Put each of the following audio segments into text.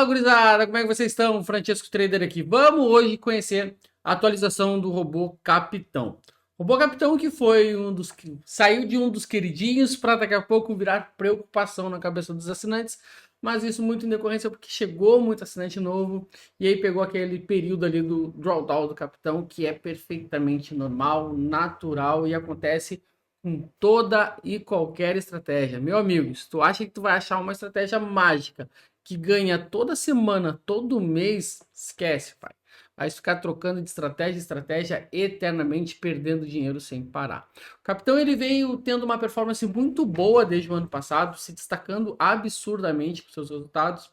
Fala, gurizada, como é que vocês estão? Francesco Trader aqui. Vamos hoje conhecer a atualização do robô Capitão. Robô Capitão que foi um dos que saiu de um dos queridinhos para daqui a pouco virar preocupação na cabeça dos assinantes, mas isso muito em decorrência porque chegou muito assinante novo e aí pegou aquele período ali do drawdown do Capitão que é perfeitamente normal, natural e acontece com toda e qualquer estratégia. Meu amigo, se tu acha que tu vai achar uma estratégia mágica que ganha toda semana, todo mês, esquece, pai. Vai ficar trocando de estratégia em estratégia eternamente, perdendo dinheiro sem parar. O Capitão ele veio tendo uma performance muito boa desde o ano passado, se destacando absurdamente com seus resultados,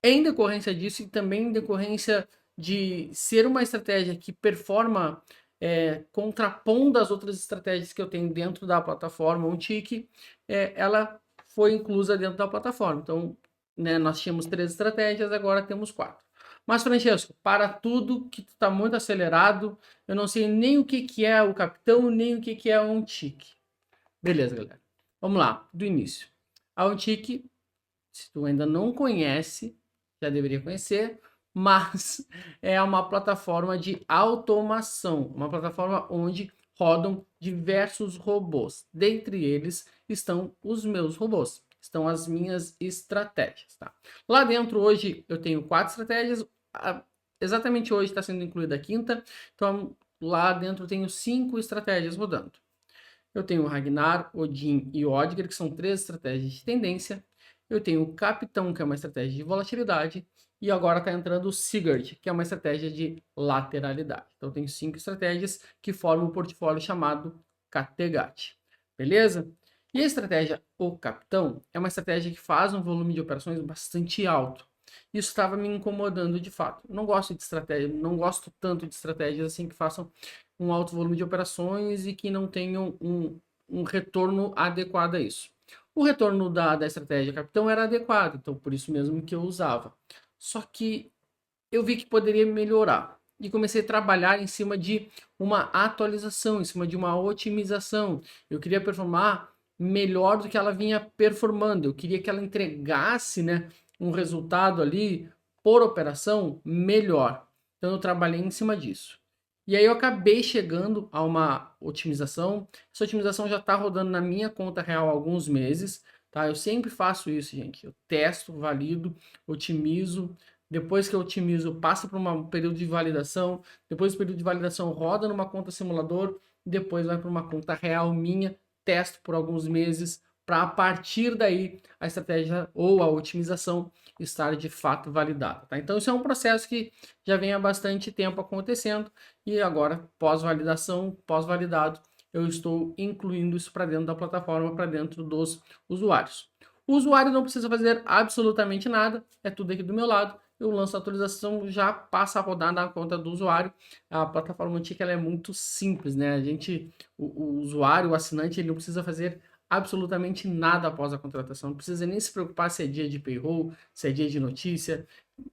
em decorrência disso e também em decorrência de ser uma estratégia que performa contrapondo as outras estratégias que eu tenho dentro da plataforma, um tique, ela foi inclusa dentro da plataforma. Então, né, nós tínhamos 3 estratégias, agora temos 4. Mas, Francesco, para tudo que tu está muito acelerado, eu não sei nem o que é o Capitão, nem o que é um tique. Beleza, galera. Vamos lá, do início. A Untic, se tu ainda não conhece, já deveria conhecer, mas é uma plataforma de automação, uma plataforma onde rodam diversos robôs. Dentre eles estão os meus robôs, estão as minhas estratégias. Tá? Lá dentro hoje eu tenho 4 estratégias, exatamente hoje está sendo incluída a 5ª, então lá dentro eu tenho 5 estratégias rodando. Eu tenho o Ragnar, Odin e Odger, que são 3 estratégias de tendência. Eu tenho o Capitão, que é uma estratégia de volatilidade. E agora está entrando o Sigurd, que é uma estratégia de lateralidade. Então, eu tenho 5 estratégias que formam um portfólio chamado Kattegat. Beleza? E a estratégia O Capitão é uma estratégia que faz um volume de operações bastante alto. Isso estava me incomodando de fato. Eu não gosto de estratégia, não gosto tanto de estratégias assim que façam um alto volume de operações e que não tenham um retorno adequado a isso. O retorno da estratégia Capitão era adequado, então por isso mesmo que eu usava. Só que eu vi que poderia melhorar e comecei a trabalhar em cima de uma atualização, em cima de uma otimização. Eu queria performar melhor do que ela vinha performando. Eu queria que ela entregasse, né, um resultado ali por operação melhor. Então eu trabalhei em cima disso. E aí eu acabei chegando a uma otimização. Essa otimização já está rodando na minha conta real há alguns meses, tá? Eu sempre faço isso, gente. Eu testo, valido, otimizo. Depois que eu otimizo, passa para um período de validação. Depois do período de validação, roda numa conta simulador. Depois vai para uma conta real minha. Testo por alguns meses para a partir daí a estratégia ou a otimização estar de fato validada. Tá? Então isso é um processo que já vem há bastante tempo acontecendo e agora pós-validação, pós-validado, eu estou incluindo isso para dentro da plataforma, para dentro dos usuários. O usuário não precisa fazer absolutamente nada, é tudo aqui do meu lado. Eu lanço a atualização, já passa a rodar na conta do usuário. A plataforma antiga ela é muito simples, né? O usuário, o assinante, ele não precisa fazer absolutamente nada após a contratação. Não precisa nem se preocupar se é dia de payroll, se é dia de notícia.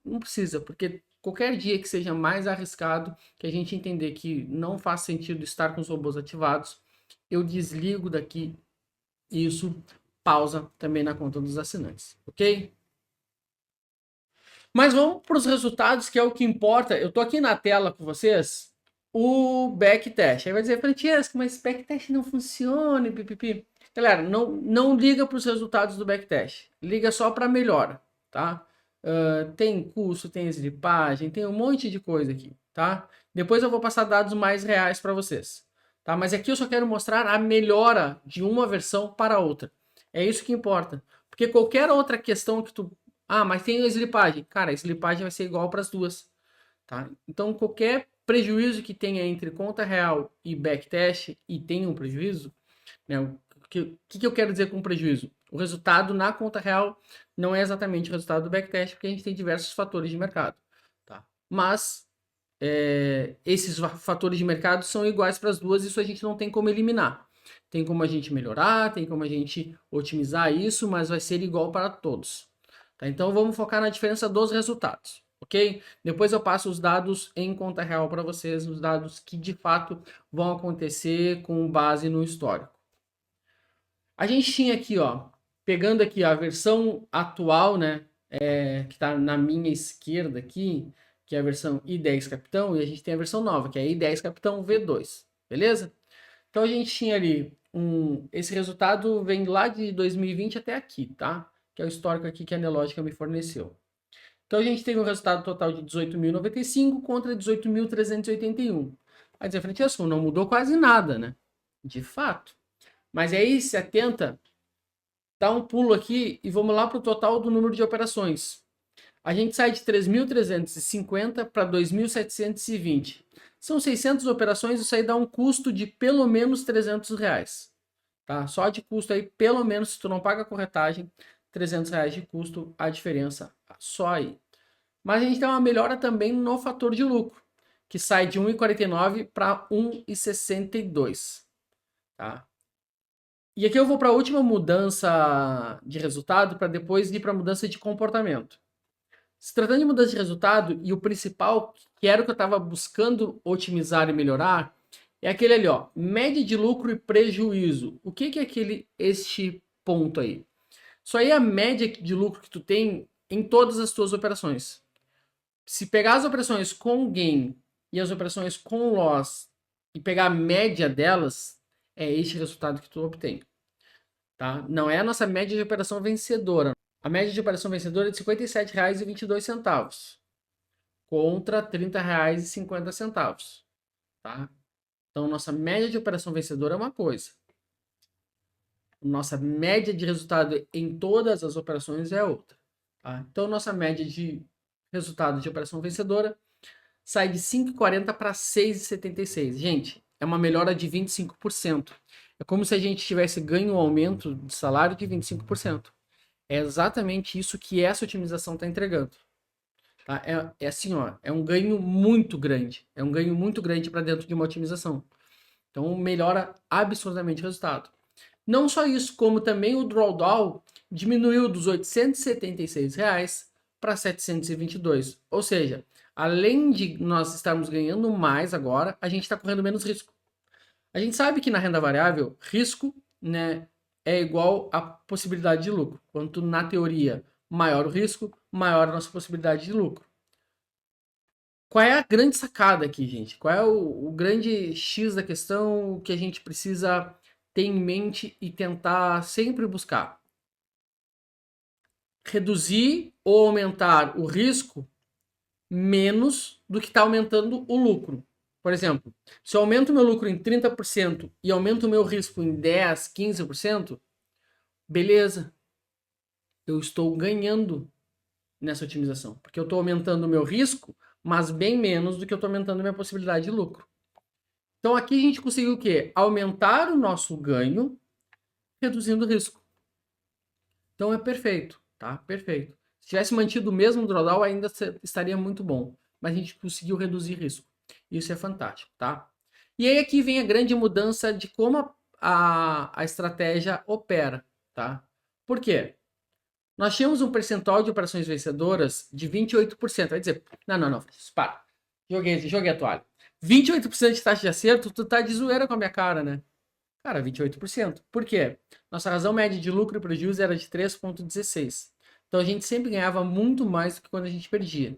Não precisa, porque qualquer dia que seja mais arriscado, que a gente entender que não faz sentido estar com os robôs ativados, eu desligo daqui e isso pausa também na conta dos assinantes, ok? Mas vamos para os resultados, que é o que importa. Eu tô aqui na tela com vocês o backtest. Aí vai dizer, Francesco, mas backtest não funciona, pipipi. Galera, não liga para os resultados do backtest. Liga só para melhora, tá? Tem custo, tem slipagem, tem um monte de coisa aqui, tá? Depois eu vou passar dados mais reais para vocês, tá? Mas aqui eu só quero mostrar a melhora de uma versão para outra. É isso que importa. Porque qualquer outra questão que tu mas tem a slipagem. Cara, a slipagem vai ser igual para as duas, tá? Então, qualquer prejuízo que tenha entre conta real e backtest, e tenha um prejuízo, né? O que eu quero dizer com prejuízo? O resultado na conta real não é exatamente o resultado do backtest, porque a gente tem diversos fatores de mercado, tá? Mas esses fatores de mercado são iguais para as duas, isso a gente não tem como eliminar. Tem como a gente melhorar, tem como a gente otimizar isso, mas vai ser igual para todos. Tá? Então vamos focar na diferença dos resultados, ok? Depois eu passo os dados em conta real para vocês, os dados que de fato vão acontecer com base no histórico. A gente tinha aqui, ó, pegando aqui a versão atual, né? que está na minha esquerda aqui, que é a versão i10 Capitão, e a gente tem a versão nova, que é a i10 Capitão V2, beleza? Então a gente tinha ali esse resultado vem lá de 2020 até aqui, tá? Que é o histórico aqui que a Nelogica me forneceu. Então a gente teve um resultado total de 18.095 contra 18.381. Aí dizer, Francesco, não mudou quase nada, né? De fato. Mas aí se atenta, dá um pulo aqui e vamos lá para o total do número de operações. A gente sai de 3.350 para 2.720. São 600 operações, isso aí dá um custo de pelo menos R$ 300. Tá? Só de custo aí, pelo menos, se tu não paga a corretagem, R$ 300 de custo, a diferença só aí. Mas a gente tem uma melhora também no fator de lucro, que sai de 1,49 para 1,62. Tá? E aqui eu vou para a última mudança de resultado para depois ir para a mudança de comportamento. Se tratando de mudança de resultado, e o principal, que era o que eu estava buscando otimizar e melhorar, é aquele ali, ó, média de lucro e prejuízo. O que é este ponto aí? Isso aí é a média de lucro que tu tem em todas as tuas operações. Se pegar as operações com gain e as operações com loss e pegar a média delas, é este resultado que tu obtém. Tá? Não é a nossa média de operação vencedora. A média de operação vencedora é de R$ 57,22 contra R$ 30,50. Tá? Então, nossa média de operação vencedora é uma coisa. Nossa média de resultado em todas as operações é outra. Tá? Então, nossa média de resultado de operação vencedora sai de 5,40 para 6,76. Gente, é uma melhora de 25%. É como se a gente tivesse ganho um aumento de salário de 25%. É exatamente isso que essa otimização está entregando. Tá? É assim, ó, é um ganho muito grande. É um ganho muito grande para dentro de uma otimização. Então, melhora absurdamente o resultado. Não só isso, como também o drawdown diminuiu dos R$ 876 para 722. Ou seja, além de nós estarmos ganhando mais agora, a gente está correndo menos risco. A gente sabe que na renda variável, risco, né, é igual a possibilidade de lucro. Quanto na teoria maior o risco, maior a nossa possibilidade de lucro. Qual é a grande sacada aqui, gente? Qual é o grande X da questão que a gente precisa ter em mente e tentar sempre buscar? Reduzir ou aumentar o risco menos do que está aumentando o lucro. Por exemplo, se eu aumento o meu lucro em 30% e aumento o meu risco em 10, 15%, beleza. Eu estou ganhando nessa otimização, porque eu estou aumentando o meu risco, mas bem menos do que eu estou aumentando a minha possibilidade de lucro. Então aqui a gente conseguiu o quê? Aumentar o nosso ganho, reduzindo o risco. Então é perfeito, tá? Perfeito. Se tivesse mantido o mesmo drawdown, ainda estaria muito bom. Mas a gente conseguiu reduzir risco. Isso é fantástico, tá? E aí aqui vem a grande mudança de como a estratégia opera, tá? Por quê? Nós tínhamos um percentual de operações vencedoras de 28%. Vai dizer, não, para. Joguei a toalha. 28% de taxa de acerto, tu tá de zoeira com a minha cara, né? Cara, 28%. Por quê? Nossa razão média de lucro e prejuízo era de 3,16. Então a gente sempre ganhava muito mais do que quando a gente perdia.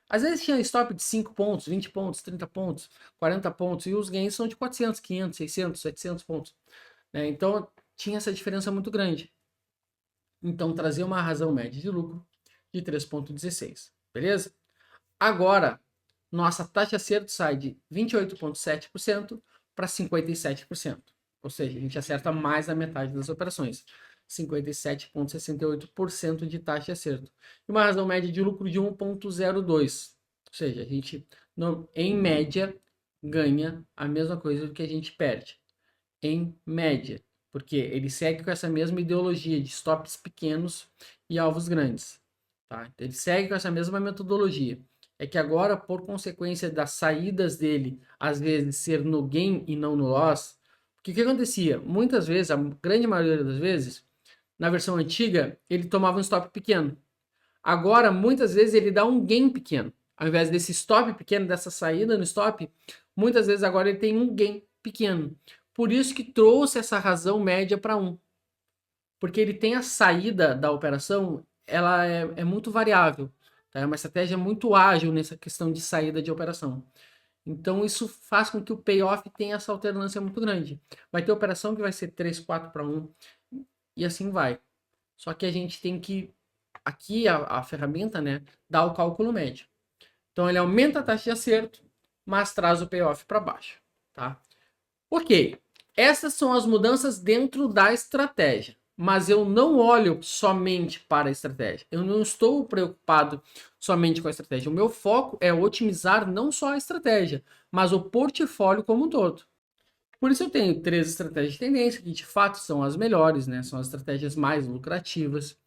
Às vezes tinha stop de 5 pontos, 20 pontos, 30 pontos, 40 pontos, e os ganhos são de 400, 500, 600, 700 pontos. Né? Então tinha essa diferença muito grande. Então trazia uma razão média de lucro de 3,16. Beleza? Agora, nossa taxa de acerto sai de 28,7% para 57%. Ou seja, a gente acerta mais da metade das operações. 57,68% de taxa de acerto. E uma razão média de lucro de 1,02. Ou seja, a gente, em média, ganha a mesma coisa do que a gente perde. Em média. Porque ele segue com essa mesma ideologia de stops pequenos e alvos grandes. Tá? Ele segue com essa mesma metodologia. É que agora, por consequência das saídas dele, às vezes ser no gain e não no loss, porque o que acontecia? Muitas vezes, a grande maioria das vezes, na versão antiga, ele tomava um stop pequeno. Agora, muitas vezes, ele dá um gain pequeno. Ao invés desse stop pequeno, dessa saída no stop, muitas vezes agora ele tem um gain pequeno. Por isso que trouxe essa razão média para 1. Porque ele tem a saída da operação ela é muito variável, tá? É uma estratégia muito ágil nessa questão de saída de operação. Então, isso faz com que o payoff tenha essa alternância muito grande. Vai ter operação que vai ser 3, 4 para 1 e assim vai. Só que a gente tem que, aqui a ferramenta, né, dá o cálculo médio. Então, ele aumenta a taxa de acerto, mas traz o payoff para baixo, tá? Ok, essas são as mudanças dentro da estratégia, mas eu não olho somente para a estratégia. Eu não estou preocupado somente com a estratégia. O meu foco é otimizar não só a estratégia, mas o portfólio como um todo. Por isso eu tenho 3 estratégias de tendência, que de fato são as melhores, né? São as estratégias mais lucrativas.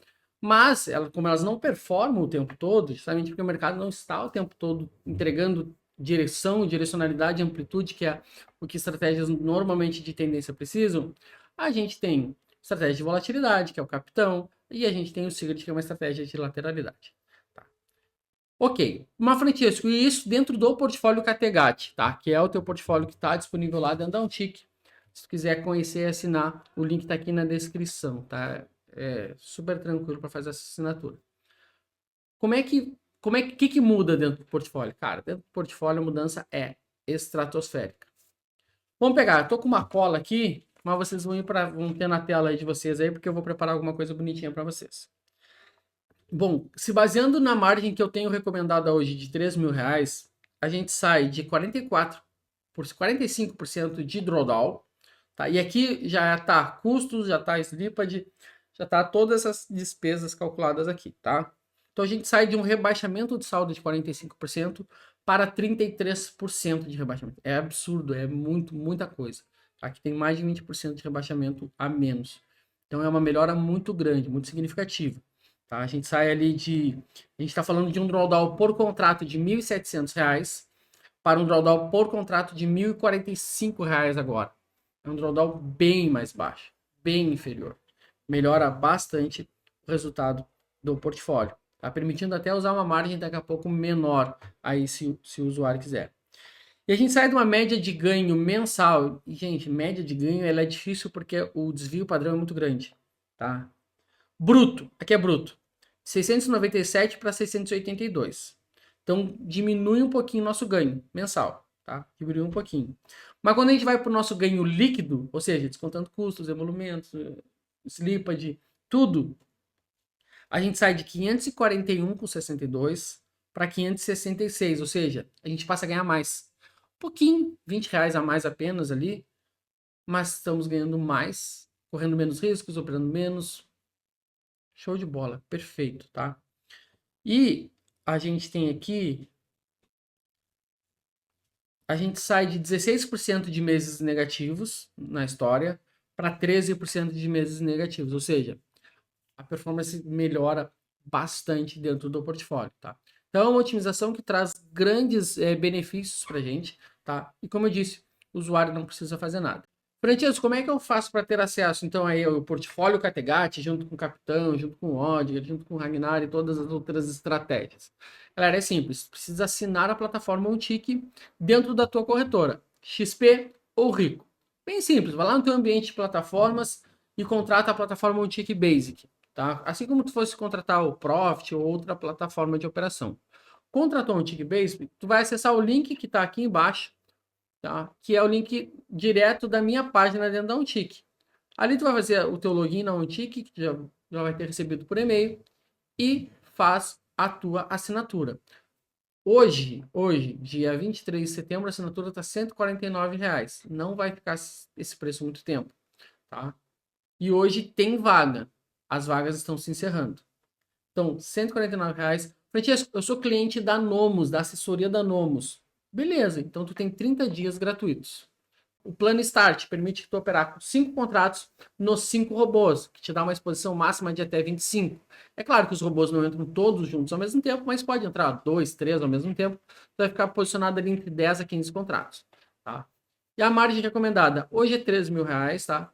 Mas, como elas não performam o tempo todo, justamente porque o mercado não está o tempo todo entregando direção, direcionalidade, amplitude, que é o que estratégias normalmente de tendência precisam, a gente tem estratégia de volatilidade, que é o capitão, e a gente tem o Sigurd, que é uma estratégia de lateralidade. Tá? Ok, mas Francisco, e isso dentro do portfólio Categati, tá? Que é o teu portfólio que está disponível lá dentro da Untic. Se tu quiser conhecer e assinar, o link está aqui na descrição, tá? É super tranquilo para fazer essa assinatura. Que muda dentro do portfólio? Cara, dentro do portfólio a mudança é estratosférica. Vamos pegar, tô com uma cola aqui, mas vocês vão ter na tela aí de vocês aí, porque eu vou preparar alguma coisa bonitinha para vocês. Bom, se baseando na margem que eu tenho recomendada hoje de R$3.000, a gente sai de 45% de drawdown, tá? E aqui já está custos, já está slippage, já está todas essas despesas calculadas aqui, tá? Então a gente sai de um rebaixamento de saldo de 45% para 33% de rebaixamento. É absurdo, é muita coisa. Aqui tem mais de 20% de rebaixamento a menos. Então é uma melhora muito grande, muito significativa. Tá? A gente sai ali de... A gente está falando de um drawdown por contrato de R$1.700 para um drawdown por contrato de R$1.045 agora. É um drawdown bem mais baixo, bem inferior. Melhora bastante o resultado do portfólio. Tá? Permitindo até usar uma margem daqui a pouco menor, aí se o usuário quiser. E a gente sai de uma média de ganho mensal. E, gente, média de ganho ela é difícil porque o desvio padrão é muito grande. Tá? Bruto, aqui é bruto. 697 para 682. Então, diminui um pouquinho o nosso ganho mensal, tá? Diminui um pouquinho. Mas quando a gente vai para o nosso ganho líquido, ou seja, descontando custos, emolumentos, slippage, tudo, a gente sai de 541,62 para 566, ou seja, a gente passa a ganhar mais. Um pouquinho, R$20 a mais apenas ali, mas estamos ganhando mais, correndo menos riscos, operando menos. Show de bola, perfeito, tá? E a gente tem aqui, a gente sai de 16% de meses negativos na história para 13% de meses negativos, ou seja, a performance melhora bastante dentro do portfólio, tá? Então é uma otimização que traz grandes benefícios para a gente, tá? E como eu disse, o usuário não precisa fazer nada. Francisco, como é que eu faço para ter acesso, então, aí ao portfólio Categati, junto com o Capitão, junto com o Odger, junto com o Ragnar e todas as outras estratégias? Galera, é simples. Precisa assinar a plataforma Untic dentro da tua corretora, XP ou Rico. Bem simples. Vai lá no teu ambiente de plataformas e contrata a plataforma Untic Basic. Tá? Assim como tu fosse contratar o Profit ou outra plataforma de operação. Contratou um Untic Basic, tu vai acessar o link que está aqui embaixo, tá? Que é o link direto da minha página dentro da Untic. Ali tu vai fazer o teu login na Untic, que já vai ter recebido por e-mail, e faz a tua assinatura. Hoje, dia 23 de setembro, a assinatura está R$149. Não vai ficar esse preço muito tempo, tá? E hoje tem vaga. As vagas estão se encerrando. Então, R$149. Francisco, eu sou cliente da Nomos, da assessoria da Nomos. Beleza, então tu tem 30 dias gratuitos. O plano Start permite que tu operar com 5 contratos nos 5 robôs, que te dá uma exposição máxima de até 25. É claro que os robôs não entram todos juntos ao mesmo tempo, mas pode entrar 2, 3 ao mesmo tempo. Tu vai ficar posicionado ali entre 10 a 15 contratos. Tá? E a margem recomendada hoje é R$3.000, tá?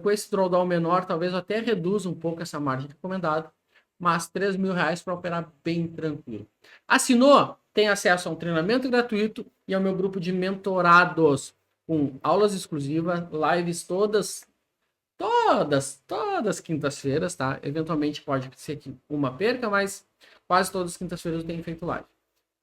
Com esse drawdown menor, talvez eu até reduza um pouco essa margem recomendada, mas R$3.000 para operar bem tranquilo. Assinou? Tem acesso a um treinamento gratuito e ao meu grupo de mentorados, com aulas exclusivas, lives todas todas quintas-feiras, tá? Eventualmente pode ser que uma perca, mas quase todas as quintas-feiras eu tenho feito live.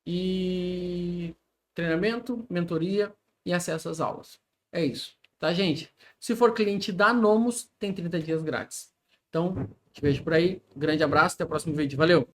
E treinamento, mentoria e acesso às aulas. É isso, tá, gente? Se for cliente da Nomus, tem 30 dias grátis. Então, te vejo por aí. Grande abraço, até o próximo vídeo. Valeu!